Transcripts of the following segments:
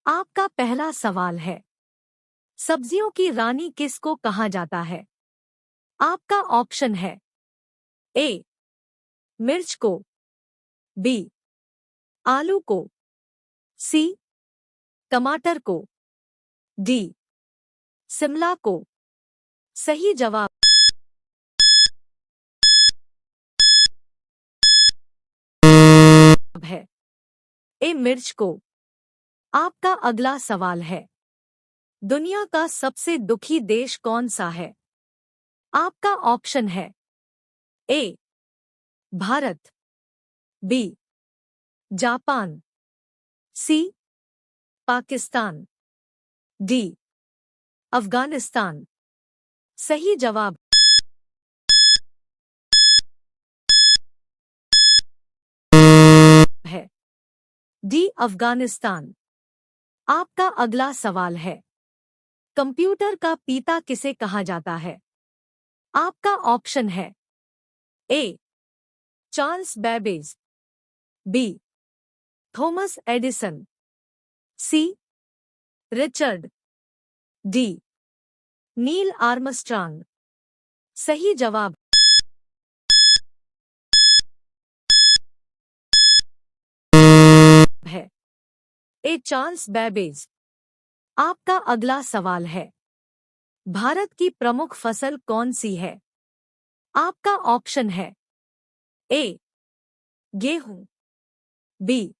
आपका पहला सवाल है, सब्जियों की रानी किसको कहा जाता है? आपका ऑप्शन है ए मिर्च को, बी आलू को, सी टमाटर को, डी शिमला को। सही जवाब है ए मिर्च को। आपका अगला सवाल है, दुनिया का सबसे दुखी देश कौन सा है? आपका ऑप्शन है ए भारत, बी जापान, सी पाकिस्तान, डी अफगानिस्तान। सही जवाब है डी अफगानिस्तान। आपका अगला सवाल है, कंप्यूटर का पिता किसे कहा जाता है? आपका ऑप्शन है A Charles Babbage, B Thomas Edison, C Richard, D Neil Armstrong. सही जवाब है ए चार्ल्स बेबेज। आपका अगला सवाल है, भारत की प्रमुख फसल कौन सी है? आपका ऑप्शन है ए गेहूं, बी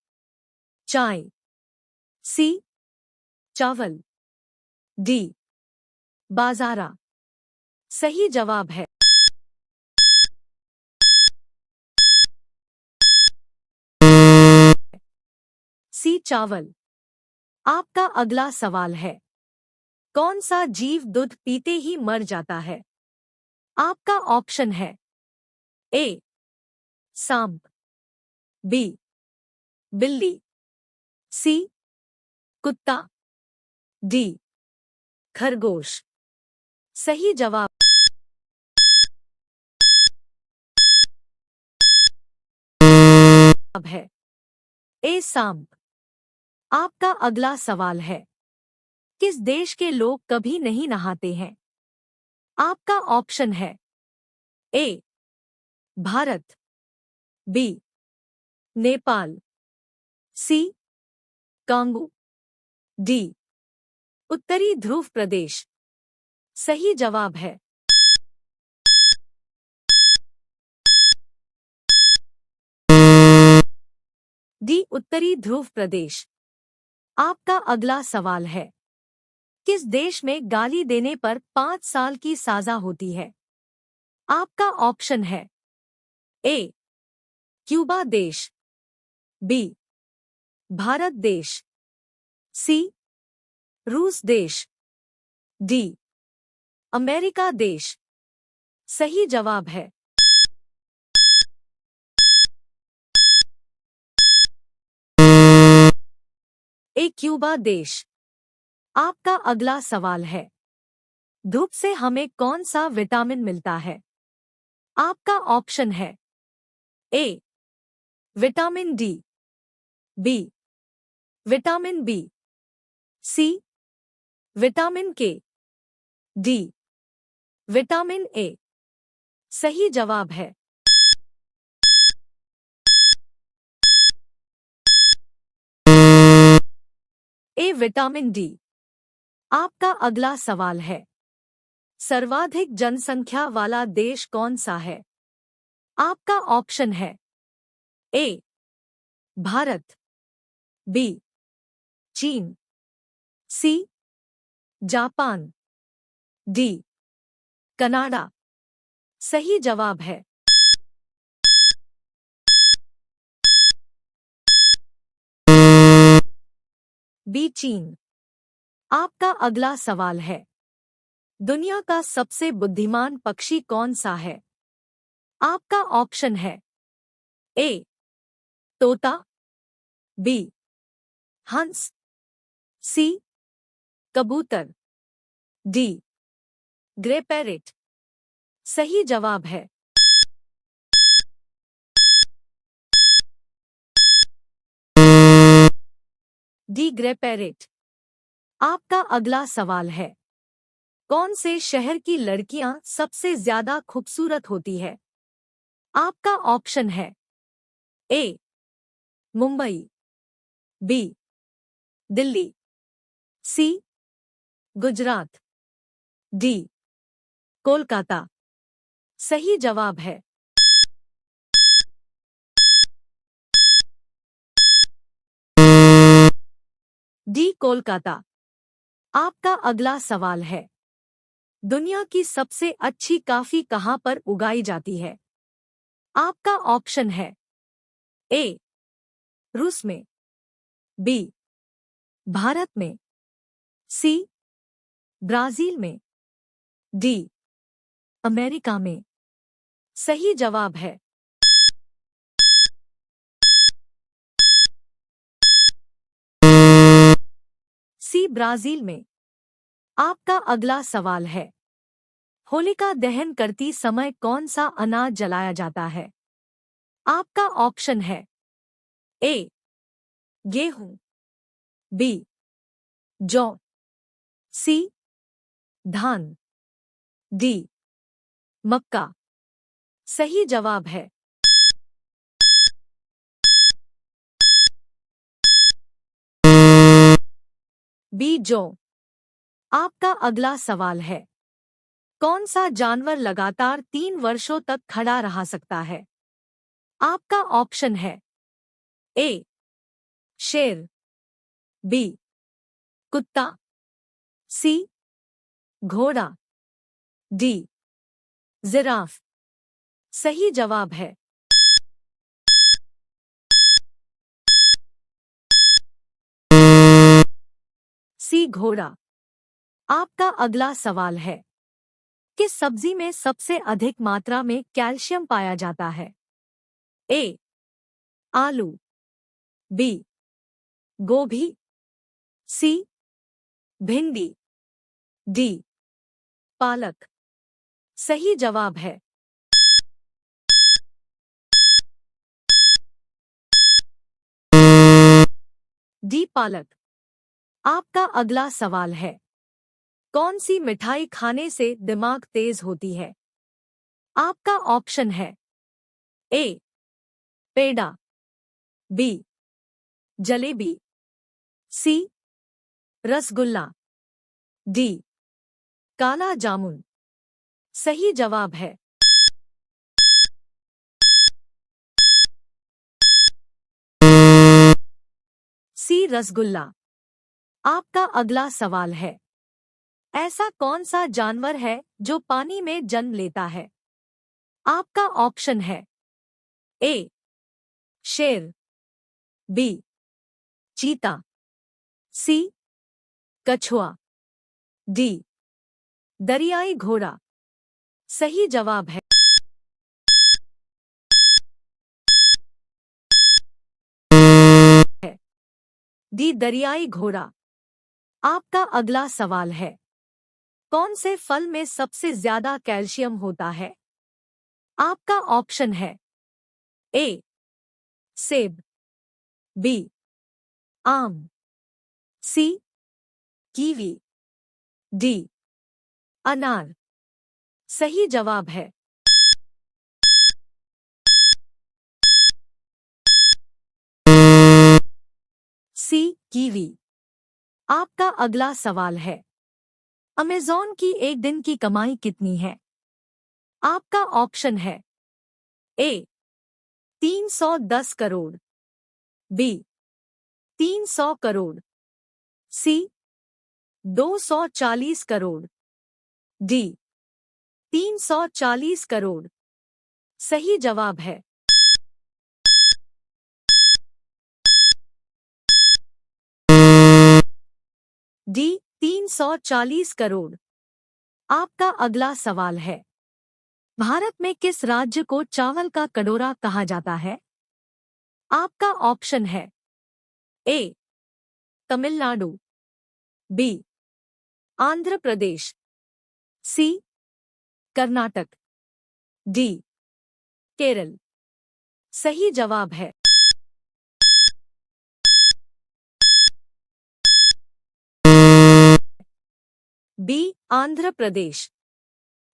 चाय, सी चावल, डी बाजरा। सही जवाब है सी चावल। आपका अगला सवाल है, कौन सा जीव दूध पीते ही मर जाता है? आपका ऑप्शन है ए सांप, बी बिल्ली, सी कुत्ता, डी खरगोश। सही जवाब है ए सांप। आपका अगला सवाल है, किस देश के लोग कभी नहीं नहाते हैं? आपका ऑप्शन है ए भारत, बी नेपाल, सी कांगो, डी उत्तरी ध्रुव प्रदेश। सही जवाब है डी उत्तरी ध्रुव प्रदेश। आपका अगला सवाल है, किस देश में गाली देने पर 5 साल की सजा होती है? आपका ऑप्शन है ए क्यूबा देश, बी भारत देश, सी रूस देश, डी अमेरिका देश। सही जवाब है ए क्यूबा देश। आपका अगला सवाल है, धूप से हमें कौन सा विटामिन मिलता है? आपका ऑप्शन है A vitamin D, B vitamin B, C vitamin K, D vitamin A. सही जवाब है ए विटामिन डी। आपका अगला सवाल है, सर्वाधिक जनसंख्या वाला देश कौन सा है? आपका ऑप्शन है ए भारत, बी चीन, सी जापान, डी कनाडा। सही जवाब है बी चीन। आपका अगला सवाल है, दुनिया का सबसे बुद्धिमान पक्षी कौन सा है? आपका ऑप्शन है ए तोता, बी हंस, सी कबूतर, डी ग्रे पैरेट। सही जवाब है डी ग्रे पैरेट। आपका अगला सवाल है, कौन से शहर की लड़कियां सबसे ज्यादा खूबसूरत होती है? आपका ऑप्शन है ए मुंबई, बी दिल्ली, सी गुजरात, डी कोलकाता। सही जवाब है डी कोलकाता। आपका अगला सवाल है, दुनिया की सबसे अच्छी कॉफी कहां पर उगाई जाती है? आपका ऑप्शन है ए रूस में, बी भारत में, सी ब्राजील में, डी अमेरिका में। सही जवाब है सी ब्राजील में। आपका अगला सवाल है, होलिका दहन करती समय कौन सा अनाज जलाया जाता है? आपका ऑप्शन है ए गेहूं, बी जौ, सी धान, डी मक्का। सही जवाब है बी जौ। आपका अगला सवाल है, कौन सा जानवर लगातार 3 वर्षों तक खड़ा रह सकता है? आपका ऑप्शन है ए शेर, बी कुत्ता, सी घोड़ा, डी जिराफ। सही जवाब है सी घोड़ा। आपका अगला सवाल है, किस सब्जी में सबसे अधिक मात्रा में कैल्शियम पाया जाता है? ए आलू, बी गोभी, सी भिंडी, डी पालक। सही जवाब है डी पालक। आपका अगला सवाल है, कौन सी मिठाई खाने से दिमाग तेज होती है? आपका ऑप्शन है ए पेड़ा, बी जलेबी, सी रसगुल्ला, डी काला जामुन। सही जवाब है सी रसगुल्ला। आपका अगला सवाल है, ऐसा कौन सा जानवर है जो पानी में जन्म लेता है? आपका ऑप्शन है ए शेर, बी चीता, सी कछुआ, डी दरियाई घोड़ा। सही जवाब है डी दरियाई घोड़ा। आपका अगला सवाल है, कौन से फल में सबसे ज्यादा कैल्शियम होता है? आपका ऑप्शन है ए सेब, बी आम, सी कीवी, डी अनार। सही जवाब है सी कीवी। आपका अगला सवाल है, अमेज़न की एक दिन की कमाई कितनी है? आपका ऑप्शन है ए 310 करोड़, बी 300 करोड़, सी 240 करोड़, डी 340 करोड़। सही जवाब है डी 340 करोड़। आपका अगला सवाल है, भारत में किस राज्य को चावल का कटोरा कहा जाता है? आपका ऑप्शन है ए तमिलनाडु, बी आंध्र प्रदेश, सी कर्नाटक, डी केरल। सही जवाब है बी आंध्र प्रदेश।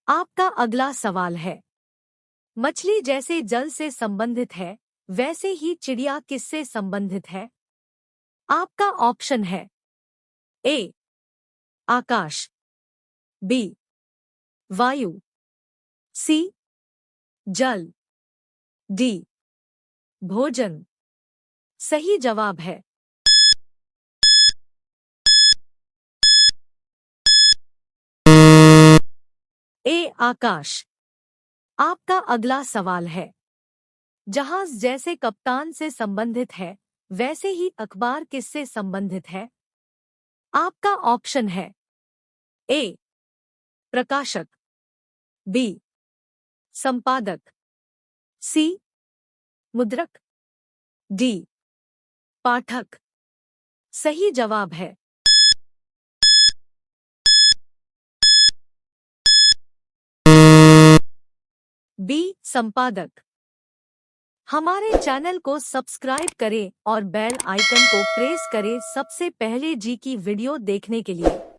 आपका अगला सवाल है, मछली जैसे जल से संबंधित है, वैसे ही चिड़िया किससे संबंधित है? आपका ऑप्शन है ए आकाश, बी वायु, सी जल, डी भोजन। सही जवाब है ए आकाश। आपका अगला सवाल है, जहाज जैसे कप्तान से संबंधित है, वैसे ही अखबार किससे संबंधित है? आपका ऑप्शन है ए प्रकाशक, बी संपादक, सी मुद्रक, डी पाठक। सही जवाब है बी संपादक। हमारे चैनल को सब्सक्राइब करें और बेल आइकन को प्रेस करें सबसे पहले जी की वीडियो देखने के लिए।